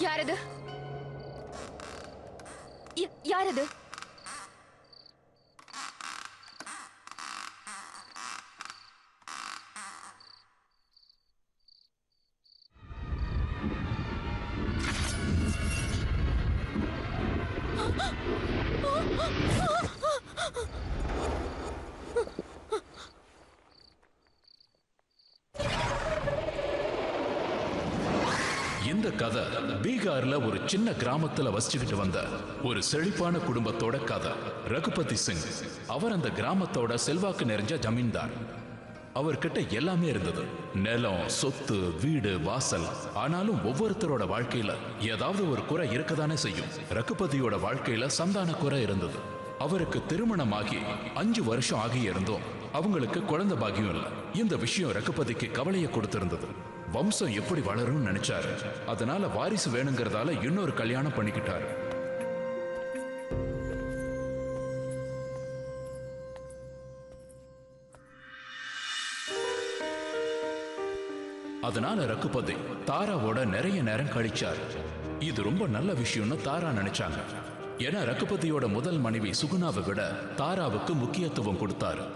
யாரது? யாரது? இந்த கதை பீகார்ல ஒரு சின்ன கிராமத்துல வசிச்சுக்கிட்டு வந்த ஒரு செழிப்பான குடும்பத்தோட கதை. ரகுபதி சிங் அவர் அந்த கிராமத்தோட செல்வாக்கு நிறைஞ்ச ஜமீன்தார். அவர்கிட்ட எல்லாமே இருந்தது, நிலம், சொத்து, வீடு, வாசல். ஆனாலும் ஒவ்வொருத்தரோட வாழ்க்கையில ஏதாவது ஒரு குறை இருக்கதானே செய்யும். ரகுபதியோட வாழ்க்கையில சந்தான குறை இருந்தது. அவருக்கு திருமணமாகி 5 வருஷம் ஆகி இருந்தோம் அவங்களுக்கு குழந்தை பாக்கியம் இல்லை. இந்த விஷயம் ரகுபதிக்கு கவலையை கொடுத்திருந்தது. வம்சம் எப்படி வளரும்னு நினைச்சாரு. அதனால வாரிசு வேணுங்கிறதால இன்னொரு கல்யாணம் பண்ணிக்கிட்டாரு. அதனால ரகுபதி தாராவோட நிறைய நேரம் கழிச்சார். இது ரொம்ப நல்ல விஷயம்னு தாரா நினைச்சாங்க. ஏன்னா ரகுபதியோட முதல் மனைவி சுகுணாவை விட தாராவுக்கு முக்கியத்துவம் கொடுத்தாரு.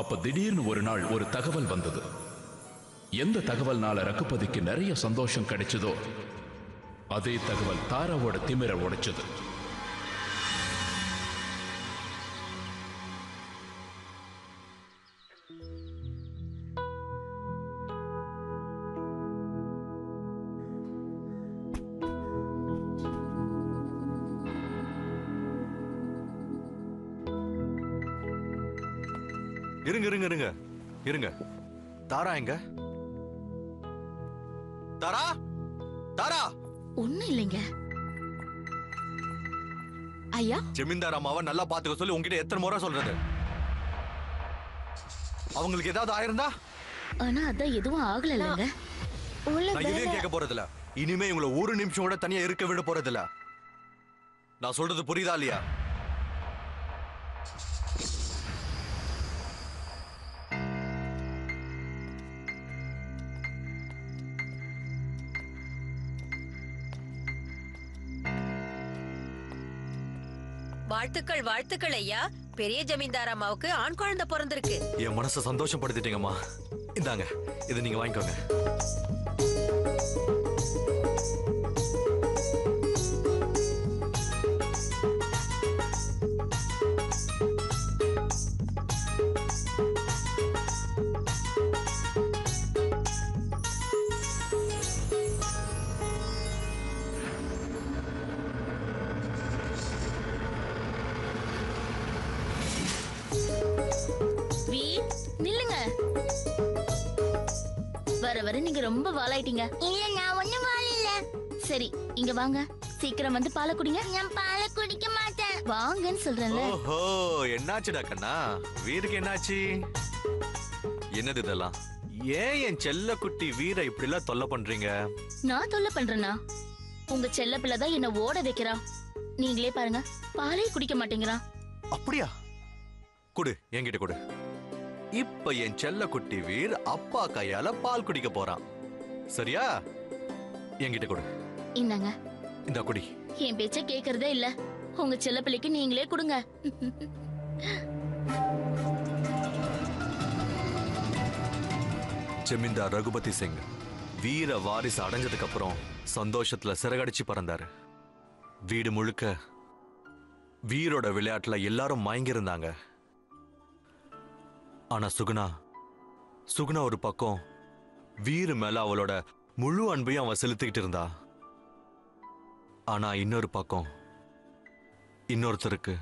அப்ப திடீர்னு ஒரு நாள் ஒரு தகவல் வந்தது. எந்த தகவல்னால ரகுபதிக்கு நிறைய சந்தோஷம் கிடைச்சதோ அதே தகவல் தாராவோட திமிர உடைச்சது. இருங்க இருங்க இருங்க இருங்க. தாரா எங்க? தாரா, தாரா. ஒண்ணும் இல்லைங்க ஐயா. ஜமீன்தார் அம்மாவை நல்லா பாத்துக்க சொல்லி உங்ககிட்ட எத்தனை முறை சொல்றது? அவங்களுக்கு ஏதாவது ஆயிருந்தா? ஆனா அதான் எதுவும் ஆகலங்க. நான் எதையும் கேட்க போறதில்ல. இனிமே உங்களை ஒரு நிமிஷம் கூட தனியா இருக்க விட போறதில்ல. நான் சொல்றது புரியுதா இல்லையா? வாழ்த்துக்கள் வாழ்த்துக்கள் ஐயா. பெரிய ஜமீன்தார் அம்மாவுக்கு ஆண் குழந்தை பிறந்திருக்கு. என் மனசை சந்தோஷப்படுத்திட்டீங்கம்மா. இந்தாங்க, இதை நீங்க வாங்கிக்கோங்க. நில்லுங்க. வர வர நீங்க ரொம்ப வாலாயிட்டீங்க. இல்ல, நான் ஒண்ணும் வாழல. சரி, இங்க வாங்க. சீக்கிரம் வந்து பாலை குடிங்க. நான் பாலை குடிக்க மாட்டேன். வாங்கன்னு சொல்றேன்ல. ஓஹோ, என்னாச்சுடா கண்ணா? வீருக்கு என்னாச்சு? என்னது இதெல்லாம்? ஏன் என் செல்ல குட்டி வீர இப்படி எல்லாம் தொல்லை பண்றீங்க? நான் தொல்லை பண்றேனா? உங்க செல்ல பிள்ளைதான் என்ன ஓட வைக்கிறான். நீங்களே பாருங்க, பாலே குடிக்க மாட்டேங்கிறான். அப்படியா? குடு, என்கிட்ட குடு. இப்ப என் செல்ல குட்டி வீர் அப்பா கையால பால் குடிக்க போறான். சரியா? என்கிட்ட கொடு. இந்தாங்க. இந்த குடி. என் பேச்ச கேக்குறதே இல்ல. உங்க செல்ல பிள்ளைக்கு நீங்களே கொடுங்க. ஜமீன்தார் ரகுபதி சிங் வீர வாரிசு அடைஞ்சதுக்கு அப்புறம் சந்தோஷத்துல சிறகடிச்சு பறந்தாரு. வீடு முழுக்க வீரோட விளையாட்டுல எல்லாரும் மயங்கிருந்தாங்க. ஆனா சுகுணா ஒரு பக்கம் வீரு மேல அவளோட முழு அன்பையும் அவன் செலுத்திக்கிட்டு இருந்தா. ஆனா இன்னொரு பக்கம் இன்னொருத்தருக்கு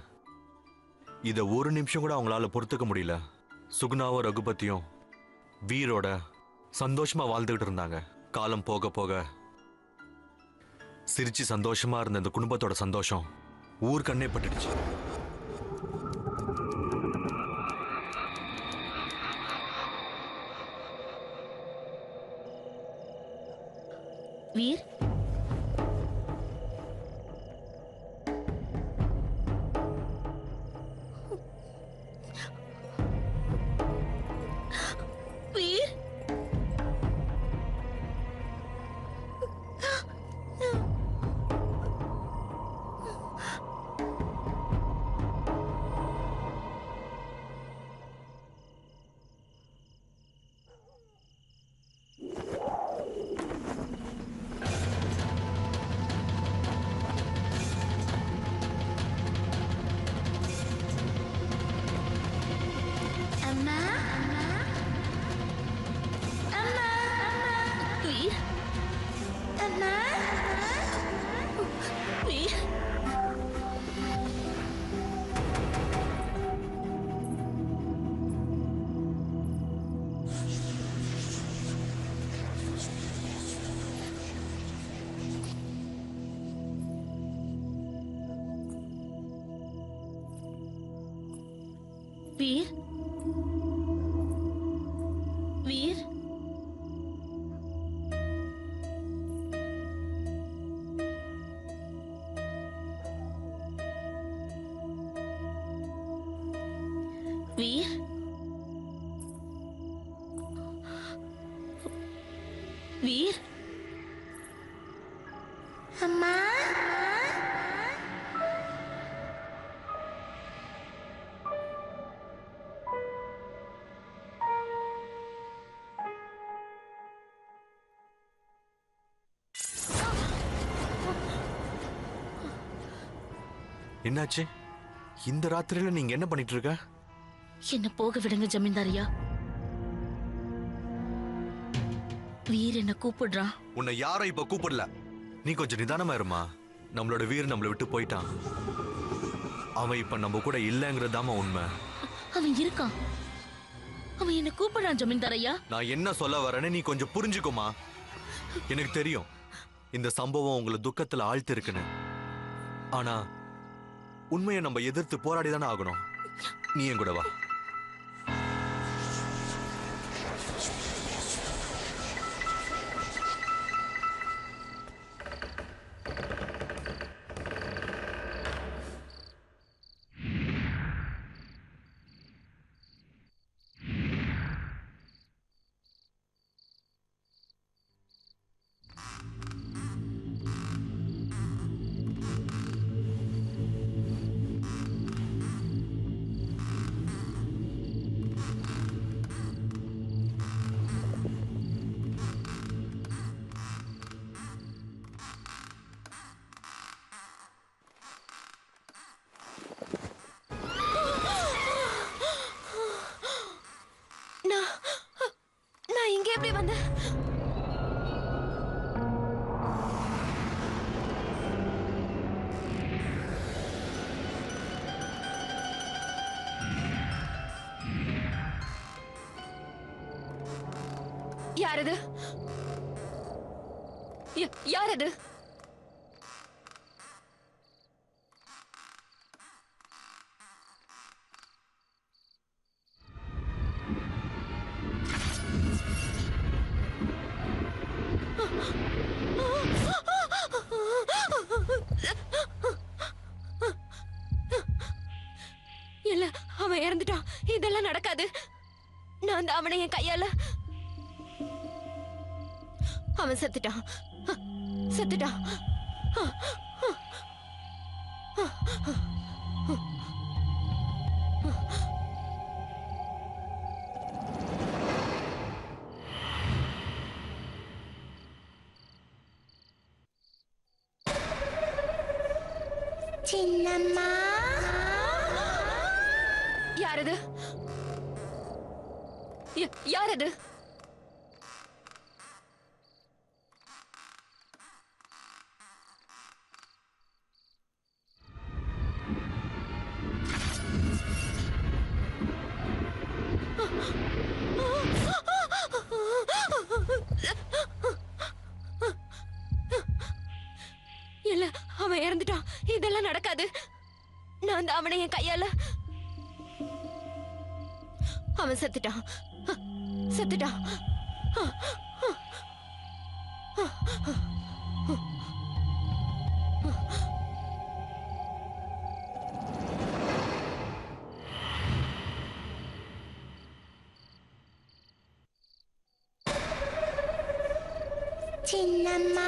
இத ஒரு நிமிஷம் கூட அவங்களால பொறுத்துக்க முடியல. சுகுணாவும் ரகுபதியும் வீரோட சந்தோஷமா வாழ்ந்துகிட்டு இருந்தாங்க. காலம் போக போக சிரிச்சு சந்தோஷமா இருந்த இந்த குடும்பத்தோட சந்தோஷம் ஊர் கண்ணே பட்டுடுச்சு. வீர், வீர், அம்மா அம்மா வீர், அம்மா வீர். வீர், வீர், வீர், வீர். அம்மா என்னாச்சு? இந்த ராத்திரியில நீங்க என்ன பண்ணிட்டு இருக்க? என்ன போக விடுங்க ஜமீன்தாரியா. வீர் என்ன கூப்பிடுறான். உன்னை யாரும் இப்ப கூப்பிடல. நீ கொஞ்சம் நிதானமா இருமா. நம்மளோட வீர் நம்மளை விட்டு போயிட்டான். அவன் இப்ப நம்ம கூட இல்லங்கிறதாம உண்மை. அவன் இருக்கான். அவன் என்ன கூப்பிடுறான் ஜமீன்தாரையா. நான் என்ன சொல்ல வரேன்னு நீ கொஞ்சம் புரிஞ்சுக்குமா. எனக்கு தெரியும் இந்த சம்பவம் உங்களை துக்கத்துல ஆழ்த்தி இருக்குன்னு. ஆனா உண்மையை நம்ம எதிர்த்து போராடி தானே ஆகணும். நீ என் கூட வா. நான் இங்க எப்படி வந்தேன்? யாரது? யாரது? இல்ல, அவன் இறந்துட்டான். இதெல்லாம் நடக்காது. நான் தான் அவனை என் கையால. அவன் செத்துட்டான். செத்துட்டான். சின்னம்மா. யாரது? யாரது? இல்ல, அவன் இறந்துட்டான். இதெல்லாம் நடக்காது. நான் தான் அவனை என் கையால. அவன் செத்துட்டான். செத்துட்டான். சின்னம்மா,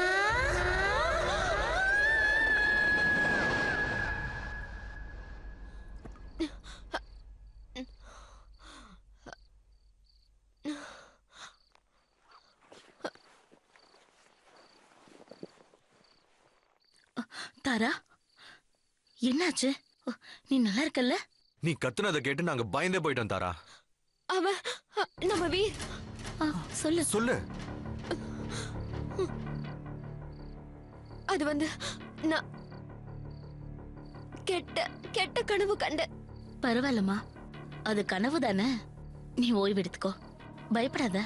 தாரா, என்னாச்சு? நீ நல்லா இருக்கல்ல? நீ கத்துனதை கேட்டு நாங்க பயந்தே போயிட்டோம் தாரா. அவன் நம்ம வீர். சொல்லு சொல்லு. அது வந்து நான் கெட்ட கெட்ட கனவு கண்டேன். பரவாயில்லம்மா, அது கனவு தானே. நீ ஓய்வு எடுத்துக்கோ, பயப்படாத.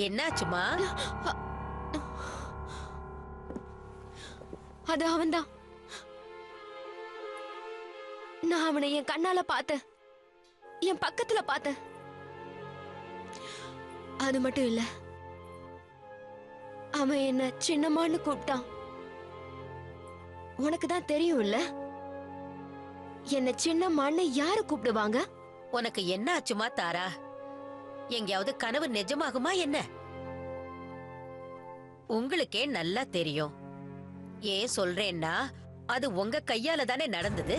என்னாச்சுமா? அது அவன்தான். நான் அவனை என் கண்ணால பார்த்தேன், என் பக்கத்துல பார்த்தேன். அது மட்டும் இல்ல, அவன் என்ன சின்னம்மான்னு கூப்பிட்டான். உனக்கு தான் தெரியும்ல, என்ன சின்னம்மான்னு யாரு கூப்பிடுவாங்க? உனக்கு என்ன ஆச்சுமா தாரா? எங்கேயாவது கனவு நிஜமாகுமா என்ன? உங்களுக்கே நல்லா தெரியும். ஏன் சொல்றேன்னா, அது உங்க கையால தானே நடந்தது.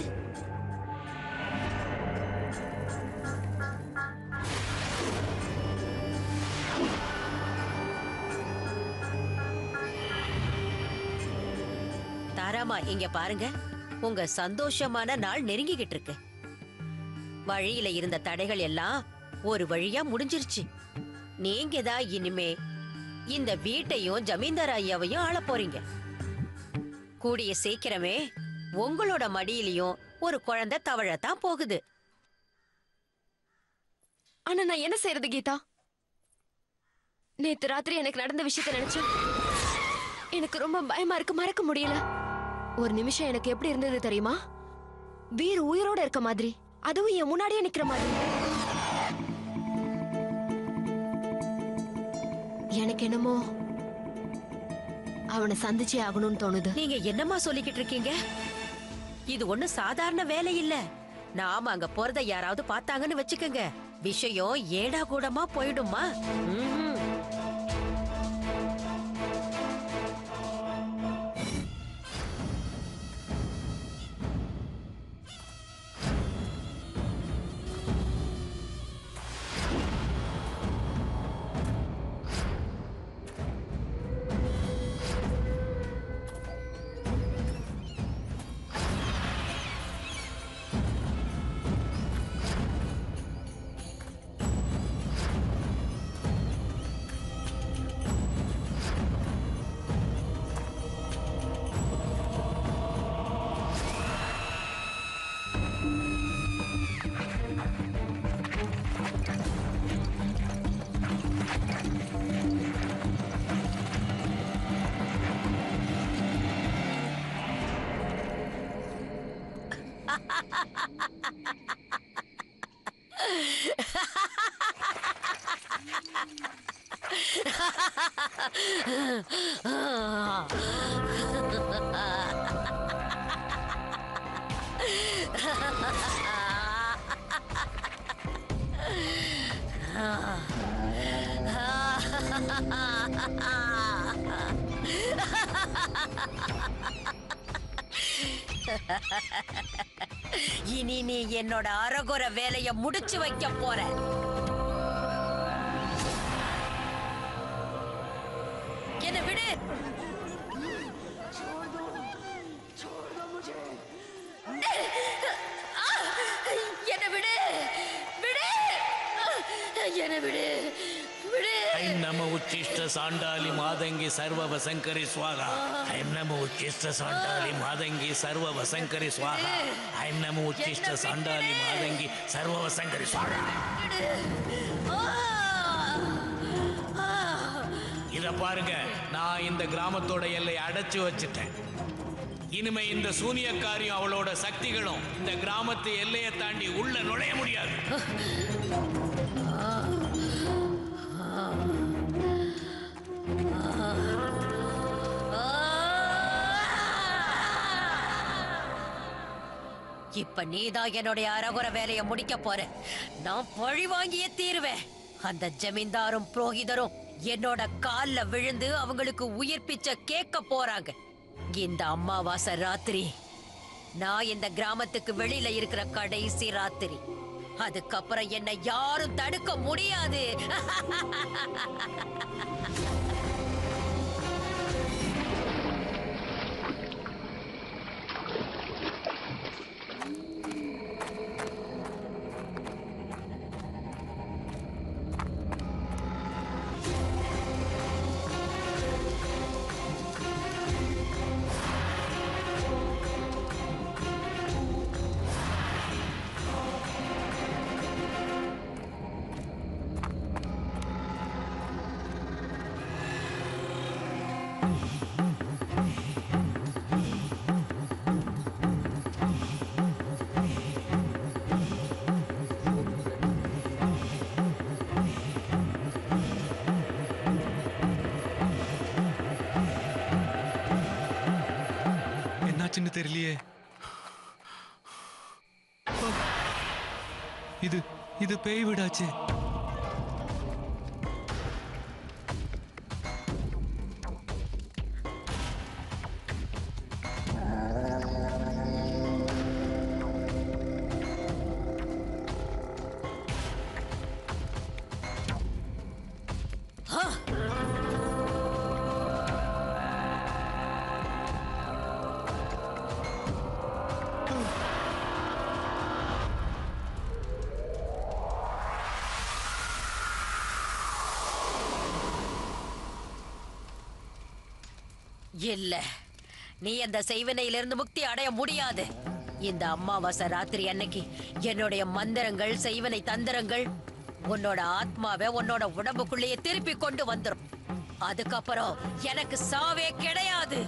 தாராமா, இங்க பாருங்க, உங்க சந்தோஷமான நாள் நெருங்கிக்கிட்டு இருக்கு. வழியில இருந்த தடைகள் எல்லாம் ஒரு வழியா முடிஞ்சிருச்சு. நீங்க தான் இனிமே இந்த வீட்டையும் ஜமீன்தார் ஐயாவையும் ஆள போறீங்க. கூடிய சீக்கிரமே உங்களோட மடியிலையும் ஒரு குழந்தை தவழத்தான் போகுது. ஆனா நான் என்ன செய்யறது கீதா? நேத்து ராத்திரி எனக்கு நடந்த விஷயத்தை நினைச்சா எனக்கு ரொம்ப பயமா இருக்கு, மறக்க முடியல. ஒரு நிமிஷம் எனக்கு எப்படி இருந்தது தெரியுமா? வீர் உயிரோட இருக்க மாதிரி, அதுவும் என் முன்னாடியே நிக்கிற மாதிரி. எனக்கு என்னமோ அவனை சந்திச்சே ஆகணும்னு தோணுது. நீங்க என்னமா சொல்லிக்கிட்டு இருக்கீங்க? இது ஒண்ணு சாதாரண வேலை இல்ல. நாம அங்க போறத யாராவது பார்த்தாங்கன்னு வச்சுக்கோங்க, விஷயம் ஏடா கூடமா போயிடுமா. இனி நீ என்னோட அரகுர வேலைய முடிச்சு வைக்க போற. என்ன விடு. என்ன விடு, விடு, என்ன விடு, விடு. நம உச்சிஷ்ட சாண்டாலி மாதங்கி சர்வ வசங்கரி ஸ்வாகா. ஐம் நம உச்சிஷ்ட சாண்டாலி மாதங்கி சர்வ வசங்கரி ஸ்வாகா. ஐம் நம உச்சிஷ்ட சாண்டாலி மாதங்கி சர்வ வசங்கரி ஸ்வாகா. இத பாருங்க, நான் இந்த கிராமத்தோட எல்லையை அடைச்சு வச்சுட்டேன். இனிமே இந்த சூனியக்காரியும் அவளோட சக்திகளும் இந்த கிராமத்து எல்லையை தாண்டி உள்ள நுழைய முடியாது. இப்ப நீதான் என்னுடைய அரகுர வேலையை முடிக்க போற. நான் பழி வாங்கியே தீருவேன். அந்த ஜமீன்தாரும் புரோகிதரும் என்னோட கால்ல விழுந்து அவங்களுக்கு உயிர் பிச்சை கேட்க போறாங்க. இந்த அமாவாசை ராத்திரி நான் இந்த கிராமத்துக்கு வெளியில இருக்கிற கடைசி ராத்திரி. அதுக்கப்புறம் என்னை யாரும் தடுக்க முடியாது. என்னாச்சுன்னு தெரியலையே. இது பேய் வீடாச்சு. இல்ல, நீ அந்த செய்வினையிலிருந்து முக்தி அடைய முடியாது. இந்த அமாவாசை ராத்திரி அன்னைக்கு என்னுடைய மந்திரங்கள், செய்வினை தந்திரங்கள் உன்னோட ஆத்மாவை உன்னோட உடம்புக்குள்ளேயே திருப்பி கொண்டு வந்துரும். அதுக்கப்புறம் எனக்கு சாவே கிடையாது.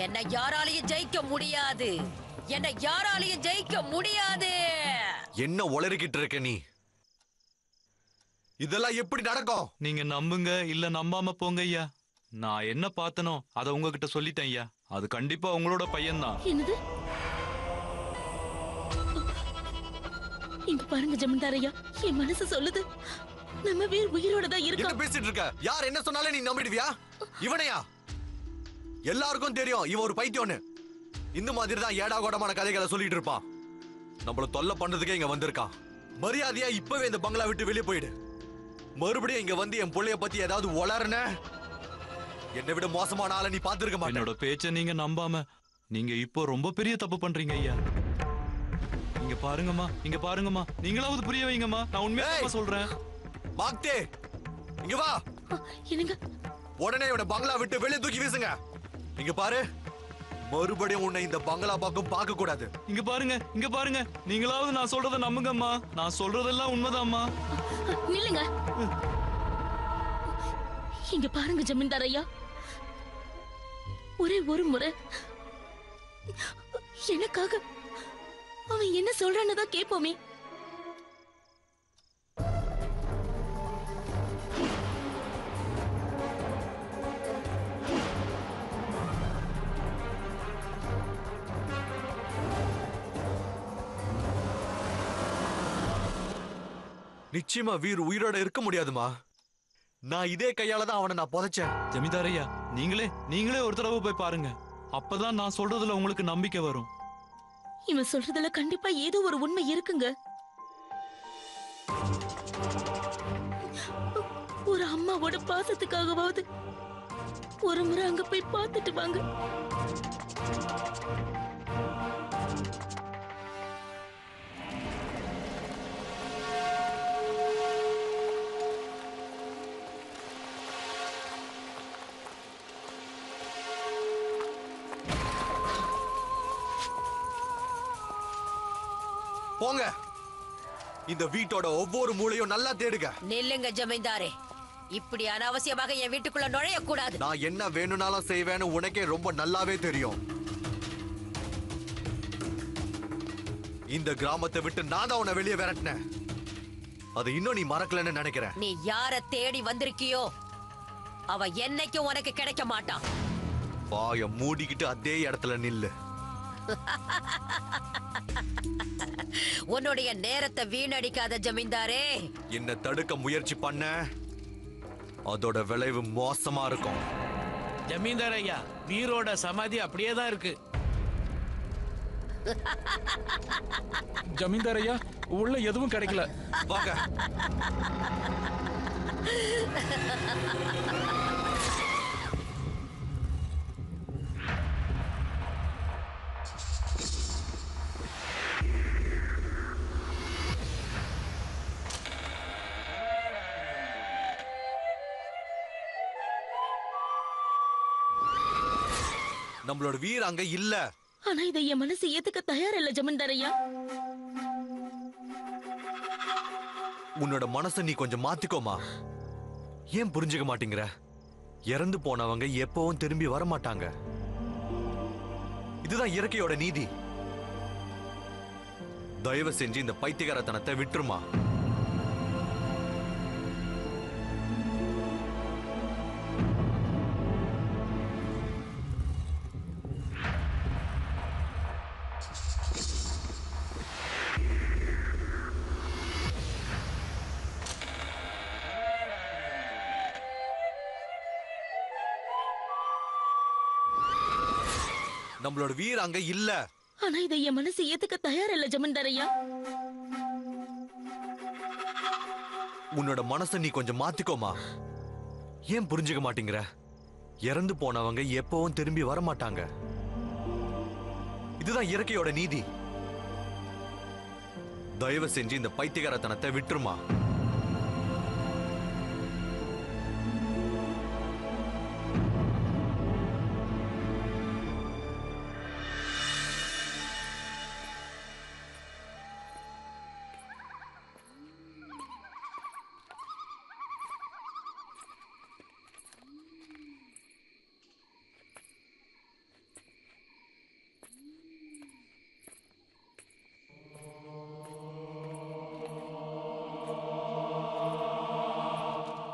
என்னை யாராலையும் ஜெயிக்க முடியாது. என்னை யாராலையும் ஜெயிக்க முடியாது. என்ன உளறிக்கிட்டு இருக்க நீ? இதெல்லாம் எப்படி நடக்கும்? நீங்க நம்புங்க இல்ல நம்பாம போங்க ஐயா. நான் என்ன பார்த்தனோ அதை உங்ககிட்ட சொல்லிட்டேன் ஐயா. அது கண்டிப்பா உங்களோட பையன்தான். என்னது? இங்க பாருங்க ஜமீன்தார் ஐயா, என் மனசு சொல்லுது நம்ம வீர் உயிரோட தான் இருக்கா. என்ன பேசிட்டு இருக்க? யார் என்ன சொன்னாலும் நீ நம்பிடுவியா? இவனையா? எல்லாருக்கும் தெரியும் இவன் ஒரு பைத்தியம்னு. இந்த மாதிரி தான் ஏடா கோடமான கதைகளை சொல்லிட்டு இருப்பான். நம்மள தொல்லை பண்றதுக்கே இங்க வந்திருக்கான். மரியாதையா இப்பவே இந்த பங்களா விட்டு வெளியே போயிடு. மறுபடியும் இங்க வந்து என் பிள்ளைய பத்தி ஏதாவது உளறன, என்னை விட மோசமான ஆளை நீ பாத்துருக்க மாட்டே. என்னோட பேச்ச நீங்க நம்பாம நீங்க இப்போ ரொம்ப பெரிய தப்பு பண்றீங்க ஐயா. இங்க பாருங்கம்மா, இங்க பாருங்கம்மா, நீங்களாவது புரிய வைங்கம்மா. நான் உண்மையா சொல்றேன். பாக்தே, இங்க வா. என்னங்க? உடனே இவனை பங்களா விட்டு வெளியே தூக்கி வீசுங்க. இங்க பாரு, மறுபடியும் உன்னை இந்த பங்களா பக்கம் பார்க்க கூடாது. இங்க பாருங்க, இங்க பாருங்க, நீங்களாவது நான் சொல்றத நம்புங்கம்மா. நான் சொல்றதெல்லாம் உண்மைதாம்மா. நில்லுங்க. இங்க பாருங்க ஜமீன்தார் ஐயா, ஒரே ஒரு முறை எனக்காக அவன் என்ன சொல்றான்னு தான் கேட்போமே. நிச்சயமா வீர் உயிரோட இருக்க முடியாதுமா. நான் இதே கையால தான் அவனை நான் புதைச்சேன். ஜமீன்தாரையா, நீங்களே ஒரு தடவை போய் பாருங்க. அப்பதான் நான் சொல்றதுல உங்களுக்கு நம்பிக்கை வரும். இவன் சொல்றதுல கண்டிப்பா ஏதோ ஒரு உண்மை இருக்குங்க. ஒரு அம்மாவோட பாசத்துக்காகவாவது ஒரு முறை அங்க போய் பார்த்துட்டு வாங்க. போங்க. இந்த வீட்டோட ஒவ்வொரு மூலையும் நல்லா தேடுங்க. நில்லுங்க ஜமீன்தாரே, இப்படி அனாவசியமாக என் வீட்டுக்குள்ள நுழைய கூடாது. நான் என்ன வேணும்னாலும் செய்வேன்னு உனக்கே ரொம்ப நல்லாவே தெரியும். இந்த கிராமத்தை விட்டு நான் தான் உன்னை வெளியே விரட்டினேன். அது இன்னும் நீ மறக்கலன்னு நினைக்கிறேன். நீ யார தேடி வந்திருக்கியோ அவ என்னைக்கும் உனக்கு கிடைக்க மாட்டான். வாய மூடிக்கிட்டு அதே இடத்துல நில்லு. உன்னுடைய நேரத்தை வீணடிக்காத ஜமீன்தாரே. என்ன தடுக்க முயற்சி பண்ண, அதோட விளைவு மோசமா இருக்கும். ஜமீன்தார் ஐயா, வீரோட சமாதி அப்படியே தான் இருக்கு. ஜமீன்தார் ஐயா, உள்ள எதுவும் கிடைக்கல. வாங்க. நம்மளோட வீர் அங்க இல்ல. ஆனா இதை என் மனசு ஏத்துக்க தயார் இல்ல ஜமீன்தார் ஐயா. உன்னோட மனச நீ கொஞ்சம் மாத்திக்கோமா. ஏன் புரிஞ்சுக்க மாட்டேங்கிற? இறந்து போனவங்க எப்பவும் திரும்பி வர மாட்டாங்க. இதுதான் இயற்கையோட நீதி. தயவு செஞ்சு இந்த பைத்தியகாரத்தனத்தை விட்டுருமா. நம்மளோட வீர் அங்க இல்ல. ஆனா இதை என் மனசு ஏத்துக்க தயார் இல்ல ஜமீன்தார் ஐயா. உன்னோட மனச நீ கொஞ்சம் மாத்திக்கோமா. ஏன் புரிஞ்சுக்க மாட்டேங்கிற? இறந்து போனவங்க எப்பவும் திரும்பி வர மாட்டாங்க. இதுதான் இயற்கையோட நீதி. தயவு செஞ்சு இந்த பைத்தியகாரத்தனத்தை விட்டுருமா.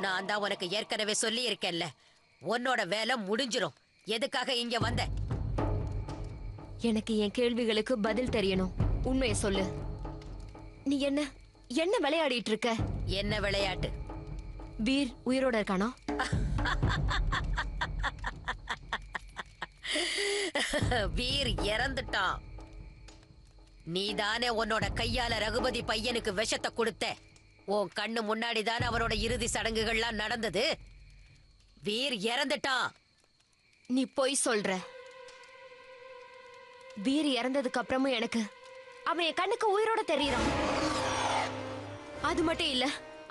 நான் தான் உனக்கு ஏற்கனவே சொல்லி இருக்கேன்ல, உன்னோட வேலை முடிஞ்சிரும். எதுக்காக இங்க வந்த? எனக்கு என் கேள்விகளுக்கு பதில் தெரியணும். உண்மையை சொல்லு. நீ என்ன என்ன விளையாடிட்டு இருக்க? என்ன விளையாட்டு? வீர் உயிரோட இருக்கானா? வீர் இறந்துட்டான். நீதானே உன்னோட கையால ரகுபதி பையனுக்கு விஷத்தை கொடுத்த. உன் கண்ணு முன்னாடி தானே அவனோட இறுதி சடங்குகள்லாம் நடந்தது. வீர் இறந்துட்டான். நீ பொய் சொல்ற. வீர் இறந்ததுக்கு அப்புறமும் எனக்கு அவன் என் கண்ணுக்கு உயிரோட தெரியறான். அது மட்டும் இல்ல,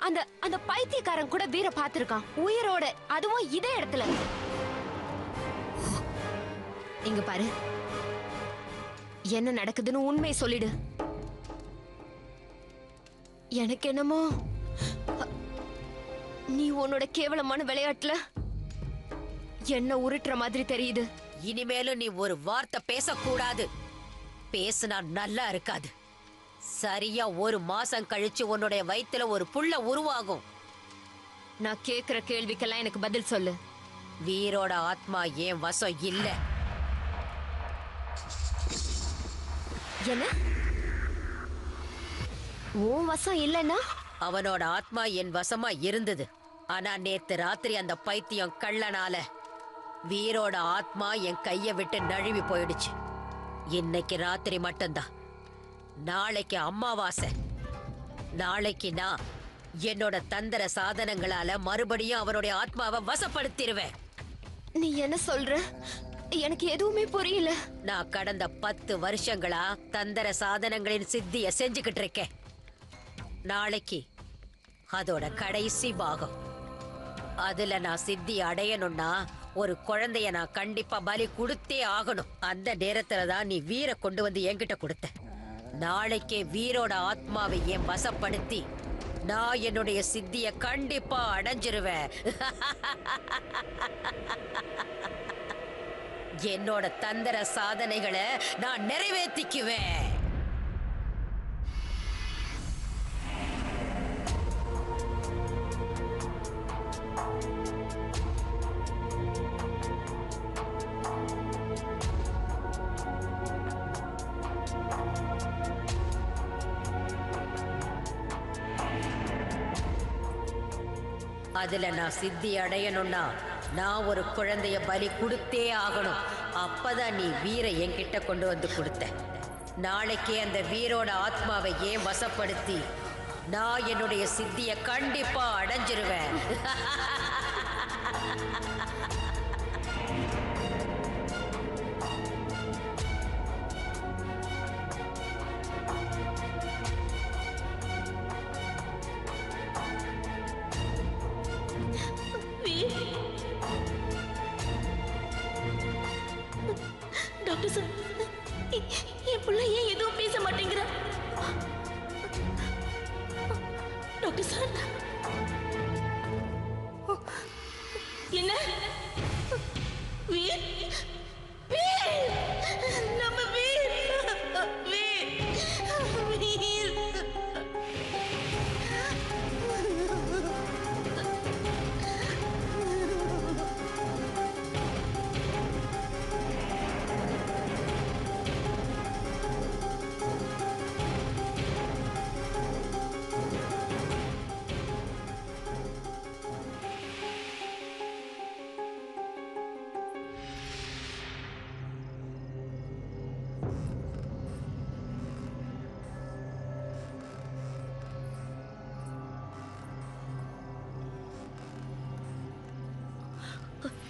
அந்த அந்த பைத்தியக்காரன் கூட வீர பாத்திருக்கான் உயிரோட, அதுவும் இதே இடத்துல. இங்க பாரு, என்ன நடக்குதுன்னு உண்மை சொல்லிடு. எனக்கு என்னமோ நீ உன்னோட கேவலமான விளையாட்டுல என்ன உருட்டுற மாதிரி தெரியுது. இனிமேலும் நீ ஒரு வார்த்தை பேசக்கூடாது. பேசுனா நல்லா இருக்காது. சரியா 1 மாசம் கழிச்சு உன்னுடைய வயித்துல ஒரு புள்ள உருவாகும். நான் கேக்குற கேள்விக்கெல்லாம் எனக்கு பதில் சொல்லு. வீரோட ஆத்மா என் வசம் இல்ல. என்ன? உன் வசம் இல்லைன்னா? அவனோட ஆத்மா என் வசமா இருந்தது. ஆனா நேத்து ராத்திரி அந்த பைத்தியம் கள்ளனால வீரோட ஆத்மா என் கைய விட்டு நழுவி போயிடுச்சு. இன்னைக்கு ராத்திரி மட்டும்தான். நாளைக்கு அமாவாசை. நாளைக்கு நான் என்னோட தந்திர சாதனங்களால மறுபடியும் அவனுடைய ஆத்மாவை வசப்படுத்திடுவேன். நீ என்ன சொல்ற? எனக்கு எதுவுமே புரியல. நான் கடந்த 10 வருஷங்களா தந்திர சாதனங்களின் சித்திய செஞ்சுக்கிட்டு இருக்கேன். நாளைக்கு அதோட கடைசி பாகம். அதுல நான் சித்தி அடையணும்னா ஒரு குழந்தைய நான் கண்டிப்பா பலி கொடுத்தே ஆகணும். அந்த நேரத்துல தான் நீ வீர கொண்டு வந்து என்கிட்ட கொடுத்த. நாளைக்கே வீரோட ஆத்மாவை என் வசப்படுத்தி நான் என்னுடைய சித்திய கண்டிப்பா அடைஞ்சிருவேன். என்னோட தந்திர சாதனைகளை நான் நிறைவேற்றிக்குவேன். அதுல நான் சித்தி அடையணும்னா நான் ஒரு குழந்தைய பலி கொடுத்தே ஆகணும். அப்பதான் நீ வீரை என்கிட்ட கொண்டு வந்து கொடுத்த. நாளைக்கே அந்த வீரோட ஆத்மாவை ஏன் வசப்படுத்தி நான் என்னுடைய சித்திய கண்டிப்பா அடைஞ்சிருவேன். டாக்டர் சார், என் புள்ள ஏன் எதுவும் பேச மாட்டேங்கிற? டாக்டர் சார், என்ன? வீர், வீர், நம்ம வீர், வீர், வீர்.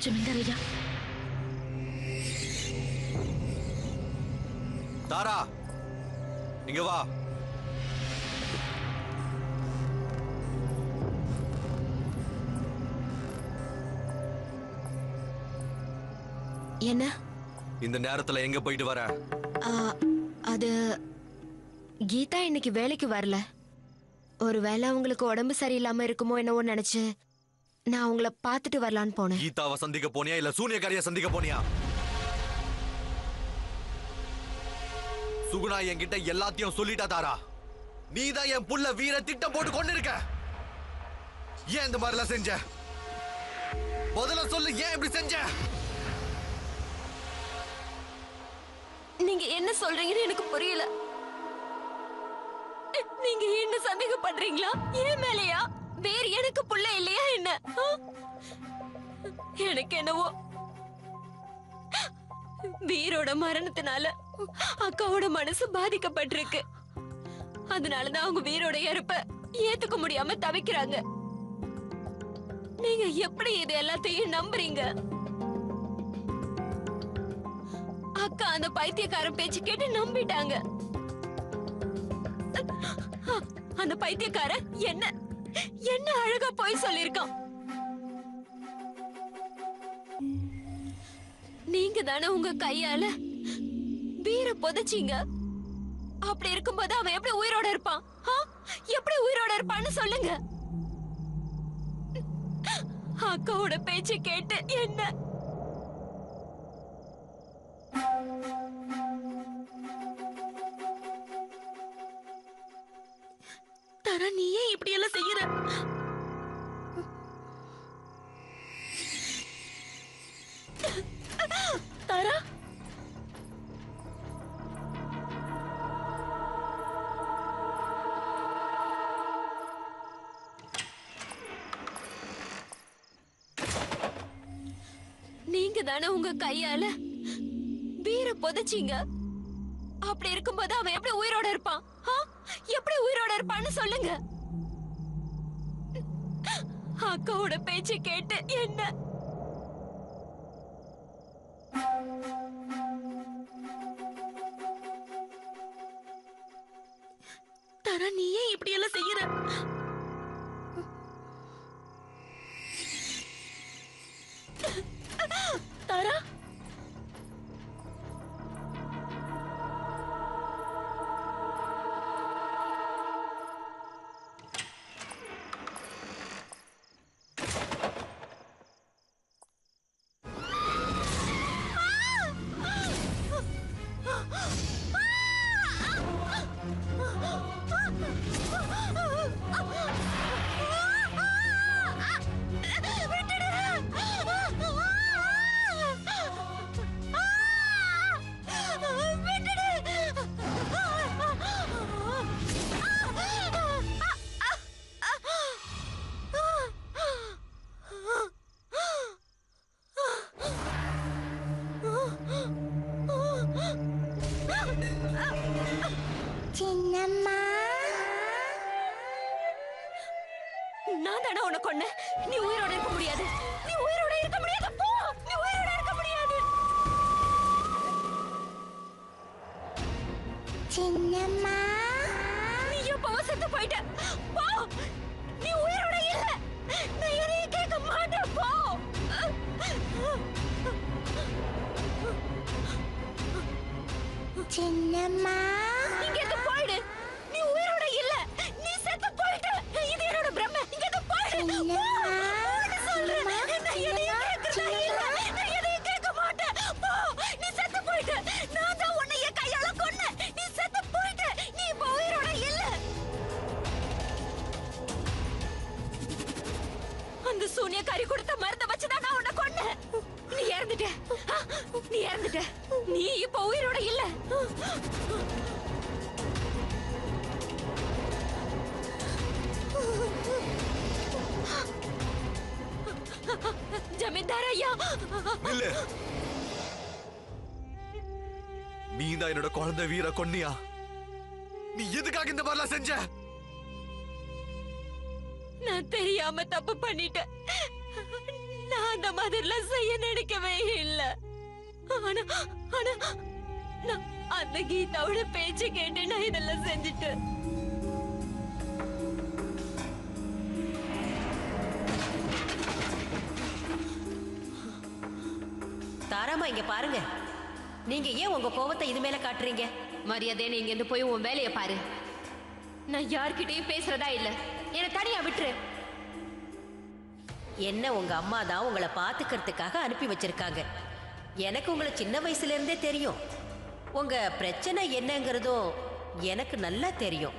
ஜமீன்தார் ஐயா, தாரா இங்க வா. என்ன? இந்த நேரத்துல எங்க போயிட்டு வர? அது கீதா இன்னைக்கு வேலைக்கு வரல. ஒருவேளை அவங்களுக்கு உடம்பு சரியில்லாம இருக்குமோ என்னவோ நினைச்சு நான் அவங்கள பார்த்துட்டு வரலான்னு போனேன். கீதாவை சந்திக்க போனியா இல்ல சூனியக்காரிய சந்திக்க போனியா? சுகுணா என்கிட்ட எல்லாத்தையும் சொல்லிட்டா தாரா. நீதான் என் புள்ள வீர திட்டம் போட்டு கொண்டு இருக்க. ஏன் இந்த மாதிரிலாம் செஞ்ச? முதல்ல சொல்லு, ஏன் இப்படி செஞ்ச? நீங்க என்ன சொல்றீங்கன்னு எனக்கு புரியல. நீங்க என்ன சந்தேகப்படுறீங்களா? ஏன் மேலையா? வேற எனக்கு புள்ள இல்லையா என்ன? எனக்கு என்னவோ வீரோட மரணத்தினால அக்காவோட மனசு பாதிக்கப்பட்டிருக்கு. அதனாலதான் அவங்க வீரோட இறப்ப ஏத்துக்க முடியாம தவிக்கிறாங்க. நீங்க எப்படி இது எல்லாத்தையும் நம்புறீங்க? அக்கா அந்த பைத்தியக்காரன் பேச்சு கேட்டு நம்பிட்டாங்க. அந்த பைத்தியக்காரன் என்ன என்ன அழகா போய் சொல்லிருக்கான். நீங்க தானே உங்க கையால வீர புதைச்சீங்க. அப்படி இருக்கும்போது அவன் எப்படி உயிரோட இருப்பான்? எப்படி உயிரோட இருப்பான்னு சொல்லுங்க. அக்காவோட பேச்சு கேட்டு என்ன தாரா, நீ ஏன் இப்படி எல்லாம் செய்யற? தாரா, நீங்க தானே உங்க கையால வீர புதைச்சீங்க. அப்படி இருக்கும்போது அவன் எப்படி உயிரோட இருப்பான்? எப்படி உயிரோட இருப்பான்னு சொல்லுங்க. அக்காவோட பேச்சு கேட்டு என்ன தாரா, நீ ஏன் இப்படி எல்லாம் செய்யற? தாரா, தானே உன்னை கொன்ன. நீ உயிரோட இருக்க முடியாது. நீ உயிரோட இருக்க முடியாது. போ. நீ உயிரோட இருக்க முடியாது. சின்னம்மா, நீ எப்போ செத்து போயிட்ட. போ. நீ உயிரோட இல்ல. நான் எதையும் கேட்க மாட்டேன். போ. சின்னம்மா, இங்க இருந்து போயிடு. நீ உயிரோட இல்ல. நீ செத்து போயிட்ட. இது என்னோட பிரம்ம. இங்க இருந்து போயிடு. போன்னு சொல்றேன். நான் எதையும் கேட்கறதா இல்ல. நான் எதையும் கேட்க மாட்டேன். போ. நீ செத்து போயிட்ட. நான் தான் உன்னை என் கையால கொன்னேன். நீ செத்து போயிட்ட. நீ இப்ப உயிரோட இல்ல. அந்த சூனியக்காரி கொடுத்த மருந்த வச்சுதான் நான் உன்னை கொன்னேன். நீ இறந்துட்ட. நீ இறந்துட்ட. நீ இப்ப உயிரோட இல்ல. ஜமீன்தார் ஐயா, இல்ல, நீ தான் என்னோட குழந்தை வீர கொன்னியா? நீ எதுக்காக இந்த மாதிரிலாம் செஞ்ச? நான் தெரியாம தப்பு பண்ணிட்டேன். நான் அந்த மாதிரிலாம் செய்ய நினைக்கவே இல்ல. ஆனா ஆனா நான் அந்த கீதாவோட பேச்சு கேட்டு நான் இதெல்லாம் செஞ்சுட்டேன். தாராமா, இங்க பாருங்க. நீங்க ஏன் உங்க கோவத்தை இது மேல காட்டுறீங்க? மரியாதை, நீங்க இருந்து போய் உன் வேலையை பாரு. நான் யார்கிட்டயும் பேசுறதா இல்ல. என்னை தனியா விட்டுரு. என்ன, உங்க அம்மா தான் உங்களை பாத்துக்கிறதுக்காக அனுப்பி வச்சிருக்காங்க. எனக்கு உங்களை சின்ன வயசுல இருந்தே தெரியும். உங்க பிரச்சனை என்னங்கிறதும் எனக்கு நல்லா தெரியும்.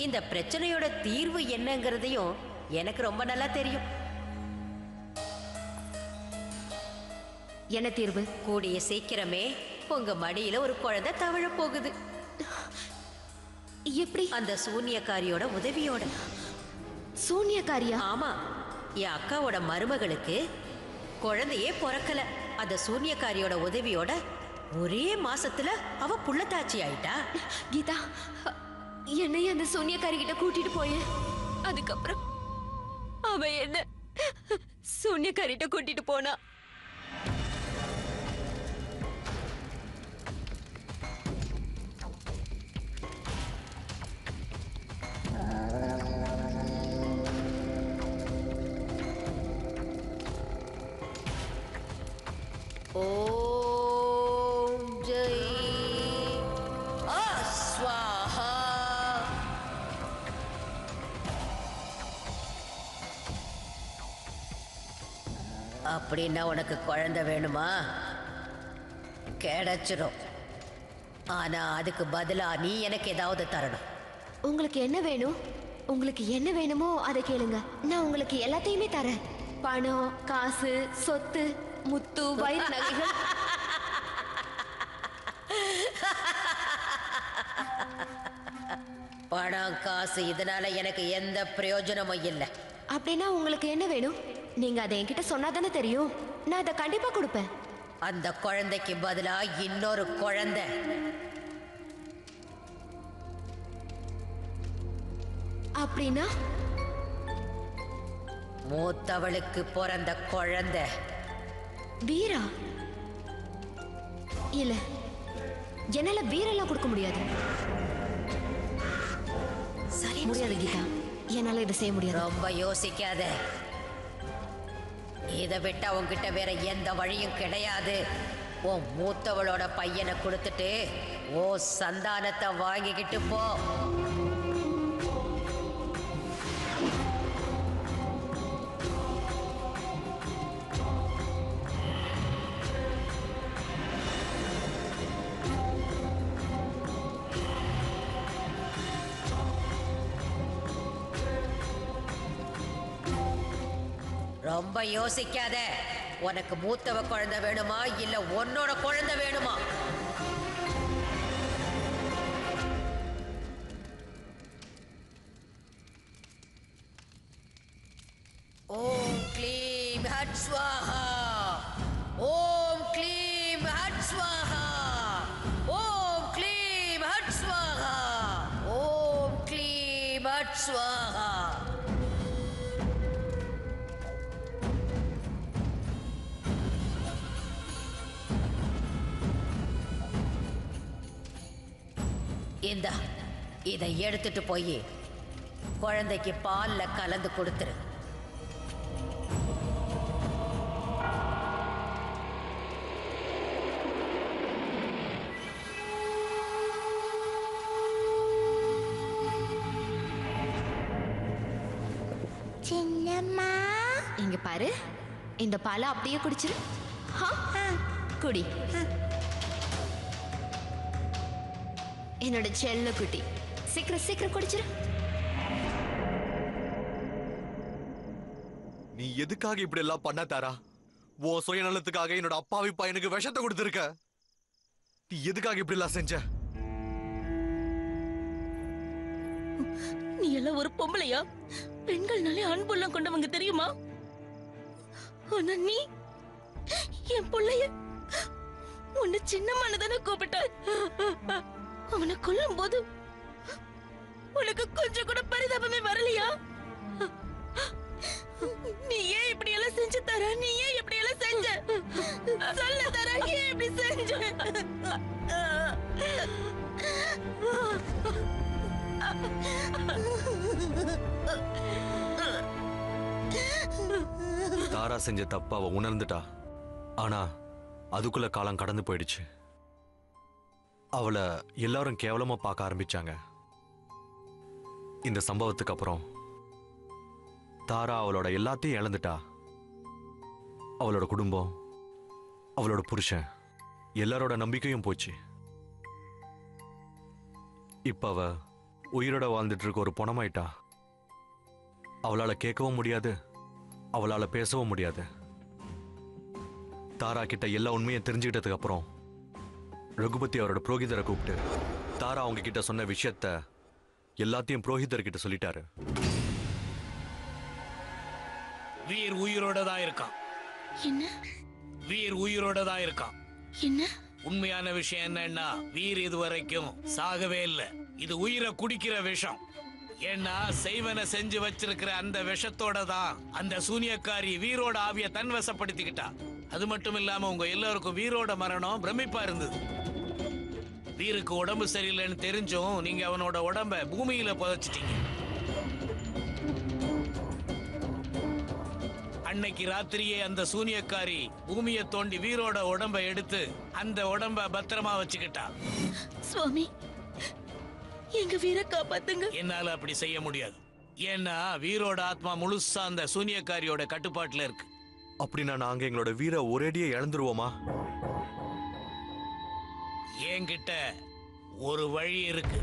இந்த பிரச்சனையோட தீர்வு என்னங்கிறதையும் எனக்கு ரொம்ப நல்லா தெரியும். என்ன தீர்வு? கூடிய சீக்கிரமே உங்க மடியில ஒரு குழந்தை தவழ போகுது. எப்படி? அந்த சூனியக்காரியோட உதவியோட. சூனியக்காரியா? ஆமா, என் அக்காவோட மருமகளுக்கு குழந்தையே பிறக்கல. அந்த சூனியக்காரியோட உதவியோட ஒரே மாசத்துல அவ புள்ளத்தாச்சி ஆயிட்டா. கீதா, என்னைய அந்த சூனியக்காரி கிட்ட கூட்டிட்டு போய. அதுக்கப்புறம் அவ என்ன சூனியக்காரிட்ட கூட்டிட்டு போனா. ஓம் ஜெய் ஸ்வாஹா. அப்படின்னா உனக்கு குழந்தை வேணுமா? கிடைச்சிரும். ஆனா அதுக்கு பதிலா நீ எனக்கு ஏதாவது தரணும். உங்களுக்கு என்ன வேணும்? உங்களுக்கு என்ன வேணுமோ அதை கேளுங்க. நான் உங்களுக்கு எல்லாத்தையுமே தரேன். பணம், காசு, சொத்து, முத்து, வைர நகைகள். பணம், காசு, இதனால எனக்கு எந்த பிரயோஜனமும் இல்லை. அப்படின்னா உங்களுக்கு என்ன வேணும்? நீங்க அதை என்கிட்ட சொன்னாதானே தெரியும். நான் அதை கண்டிப்பா கொடுப்பேன். அந்த குழந்தைக்கு பதிலா இன்னொரு குழந்தை. அப்படின்னா மூத்தவளுக்கு பிறந்த குழந்தை. வீரா? இல்ல, என்னால வீரெல்லாம் கொடுக்க முடியாது. சரி, முடியாது கீதா. என்னால இதை செய்ய முடியாது. ரொம்ப யோசிக்காத. இதை விட்டா உன்கிட்ட வேற எந்த வழியும் கிடையாது. உன் மூத்தவளோட பையனை கொடுத்துட்டு ஓ சந்தானத்தை வாங்கிக்கிட்டு போ. ரொம்ப யோசிக்காத. உனக்கு மூத்தவ குழந்தை வேணுமா இல்ல உன்னோட குழந்தை வேணுமா? ஓம் க்ளீம் ஹட் ஸ்வாஹா. ஓம் க்ளீம் ஹட் ஸ்வாஹா. ஓம் க்ளீம் ஹட் ஸ்வாஹா. ஓம் க்ளீம் ஹட் ஸ்வாஹா. இந்தா இதை எடுத்துட்டு போய் குழந்தைக்கு பால்ல கலந்து கொடுத்துரு. சின்னம்மா இங்க பாரு, இந்த பாலை அப்படியே குடிச்சிரு. குடி. என்னோட செல்ல குட்டி, சீக்கிரம் சீக்கிரம் குடிச்சிரு. நீ எதுக்காக இப்படி எல்லாம் பண்ண தாரா? உன் சுயநலத்துக்காக என்னோட அப்பாவி பையனுக்கு விஷத்தை கொடுத்திருக்க. நீ எதுக்காக இப்படி எல்லாம் செஞ்ச? நீ எல்லாம் ஒரு பொம்பளையா? பெண்கள்னாலே அன்புலாம் கொண்டவங்க தெரியுமா? ஆனா நீ என் பிள்ளைய உன்னை சின்னம்மானதானே கூப்பிட்ட. அவனை கொல்லும் போது உனக்கு கொஞ்சம் கூட பரிதாபமே வரலையா? நீ ஏன் இப்படி எல்லாம் செஞ்சு தர? நீ ஏன் இப்படி எல்லாம் செஞ்ச? சொல்ல தர, ஏன் இப்படி செஞ்ச? தாரா செஞ்ச தப்ப அவ உணர்ந்துட்டா. ஆனா அதுக்குள்ள காலம் கடந்து போயிடுச்சு. அவளை எல்லாரும் கேவலமா பார்க்க ஆரம்பிச்சாங்க. இந்த சம்பவத்துக்கு அப்புறம் தாரா அவளோட எல்லாத்தையும் இழந்துட்டா. அவளோட குடும்பம், அவளோட புருஷன், எல்லாரோட நம்பிக்கையும் போச்சு. இப்ப அவ உயிரோட வாழ்ந்துட்டு இருக்க ஒரு பணமாயிட்டா. அவளால கேட்கவும் முடியாது, அவளால பேசவும் முடியாது. தாரா கிட்ட எல்லா உண்மையும் தெரிஞ்சுக்கிட்டதுக்கு அப்புறம் ரகுபதி அவரோட புரோகிதரை கூப்பிட்டு தாரா அவங்க கிட்ட சொன்ன விஷயத்த எல்லாத்தையும் புரோகிதர் கிட்ட சொல்லிட்டாரு. வீர் உயிரோட தான் இருக்கான். என்ன? வீர் உயிரோட தான் இருக்கான். என்ன? உண்மையான விஷயம் என்னன்னா, வீர் இதுவரைக்கும் சாகவே இல்லை. இது உயிரை குடிக்கிற விஷம். ஏன்னா செய்வன செஞ்சு வச்சிருக்கிற அந்த விஷத்தோட தான் அந்த சூனியக்காரி வீரோட ஆவிய தன் வசப்படுத்திக்கிட்டா. அது மட்டும் இல்லாம உங்க எல்லாருக்கும் வீரோட மரணம் பிரமிப்பா இருந்தது. வீருக்கு உடம்பு சரியில்லைன்னு தெரிஞ்சும் நீங்க அவனோட உடம்ப பூமியில புதைச்சிட்டீங்க. அன்னைக்கு ராத்திரியே அந்த சூனியக்காரி பூமியை தோண்டி வீரோட உடம்ப எடுத்து அந்த உடம்ப பத்திரமா வச்சுக்கிட்டா. சுவாமி, எங்க வீர காப்பாத்துங்க. என்னால அப்படி செய்ய முடியாது. ஏன்னா வீரோட ஆத்மா முழுசா அந்த சூனியக்காரியோட கட்டுப்பாட்டுல இருக்கு. அப்படின்னா நாங்க எங்களோட வீர ஒரேடியே இழந்துருவோமா? என்கிட்ட ஒரு வழி இருக்கு.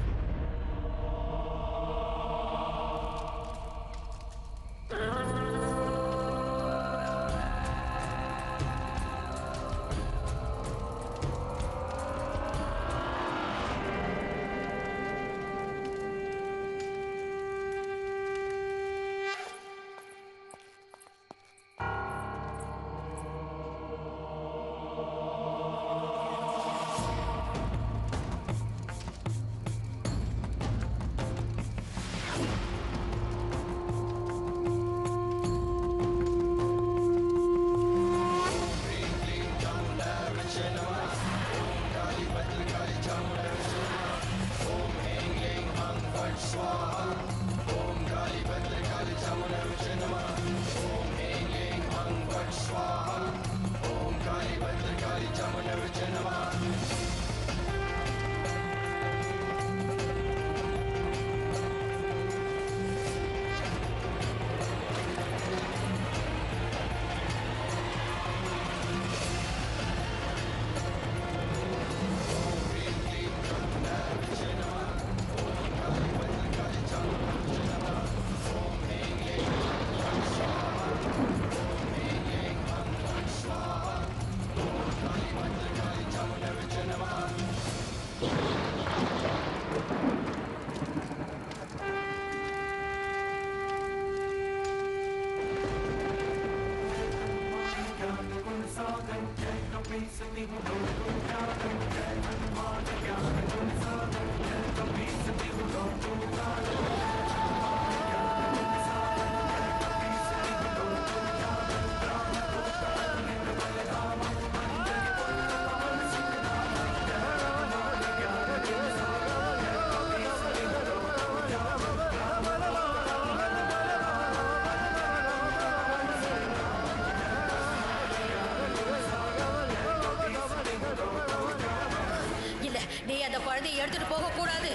அந்த குழந்தையை எடுத்துட்டு போக கூடாது.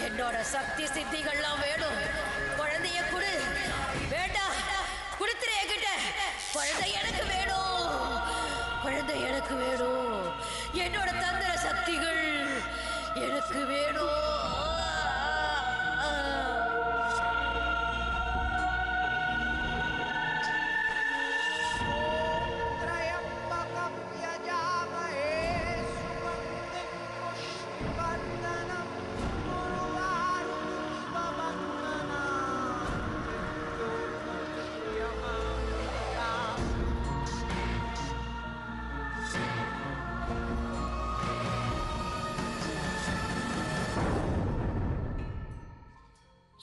என்னோட சக்தி சித்திகள்லாம் வேணும். குழந்தைய குடு. வேண்டாம், குடுத்துரு என்கிட்ட. குழந்தை எனக்கு வேணும். குழந்தை எனக்கு வேணும். என்னோட தந்திர சக்திகள் எனக்கு வேணும்.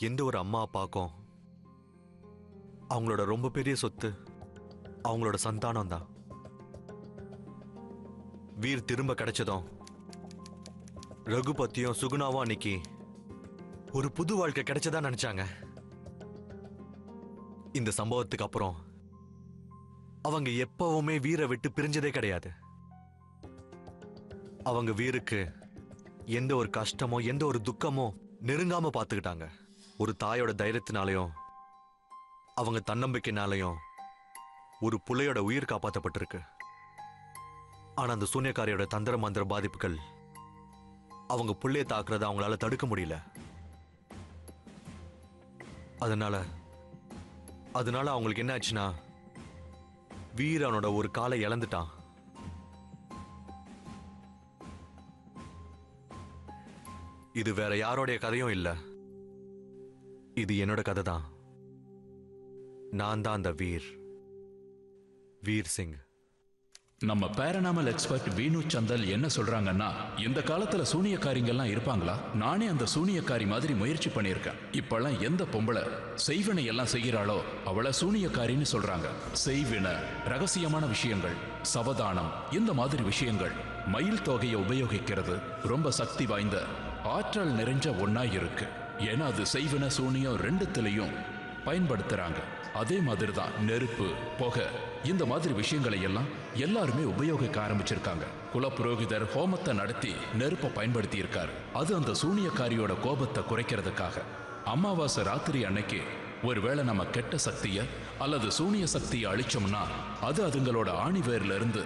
எந்த ஒரு அம்மா அப்பாக்கும் அவங்களோட ரொம்ப பெரிய சொத்து அவங்களோட சந்தானம் தான். வீர் திரும்ப கிடைச்சதும் ரகுபதியும் சுகுணாவும் அன்னைக்கு ஒரு புது வாழ்க்கை கிடைச்சதா நினைச்சாங்க. இந்த சம்பவத்துக்கு அப்புறம் அவங்க எப்பவுமே வீரை விட்டு பிரிஞ்சதே கிடையாது. அவங்க வீருக்கு எந்த ஒரு கஷ்டமோ எந்த ஒரு துக்கமோ நெருங்காம பார்த்துக்கிட்டாங்க. ஒரு தாயோட தைரியத்தினாலையும் அவங்க தன்னம்பிக்கைனாலையும் ஒரு புள்ளையோட உயிர் காப்பாற்றப்பட்டிருக்கு. ஆனா அந்த சூன்யக்காரியோட தந்திர மந்திர பாதிப்புகள் அவங்க புள்ளைய தாக்குறத அவங்களால தடுக்க முடியல. அதனால அவங்களுக்கு என்ன ஆச்சுன்னா, வீர் அவனோட ஒரு காலை இழந்துட்டான். இது வேற யாரோடைய கதையும் இல்ல, இது என்னோட கதை தான். நான் தான் அந்த வீர் சிங். நம்ம பேரனாமல் எக்ஸ்பர்ட் வீணு சந்தல் என்ன சொல்றாங்கன்னா, இந்த காலத்துல சூனியக்காரிங்கெல்லாம் இருப்பாங்களா? நானே அந்த சூனியக்காரி மாதிரி முயற்சி பண்ணியிருக்கேன். இப்பெல்லாம் எந்த பொம்பளை செய்வினை எல்லாம் செய்கிறாளோ அவளை சூனியக்காரின்னு சொல்றாங்க. செய்வினை, ரகசியமான விஷயங்கள், சவதானம், இந்த மாதிரி விஷயங்கள், மயில் தொகையை உபயோகிக்கிறது ரொம்ப சக்தி வாய்ந்த ஆற்றல் நிறைஞ்ச ஒன்னா இருக்கு. ஏன்னா அது செய்வினை சூனியம் ரெண்டுத்திலையும் பயன்படுத்துறாங்க. அதே மாதிரி தான் நெருப்பு, புகை, இந்த மாதிரி விஷயங்களை எல்லாம் எல்லாருமே உபயோகிக்க ஆரம்பிச்சிருக்காங்க. குலப்புரோகிதர் ஹோமத்தை நடத்தி நெருப்பை பயன்படுத்தி இருக்காரு. அது அந்த சூனியக்காரியோட கோபத்தை குறைக்கிறதுக்காக. அமாவாசை ராத்திரி அன்னைக்கு ஒருவேளை நம்ம கெட்ட சக்திய அல்லது சூனிய சக்தியை அழிச்சோம்னா அது அதுங்களோட ஆணிவேர்ல இருந்து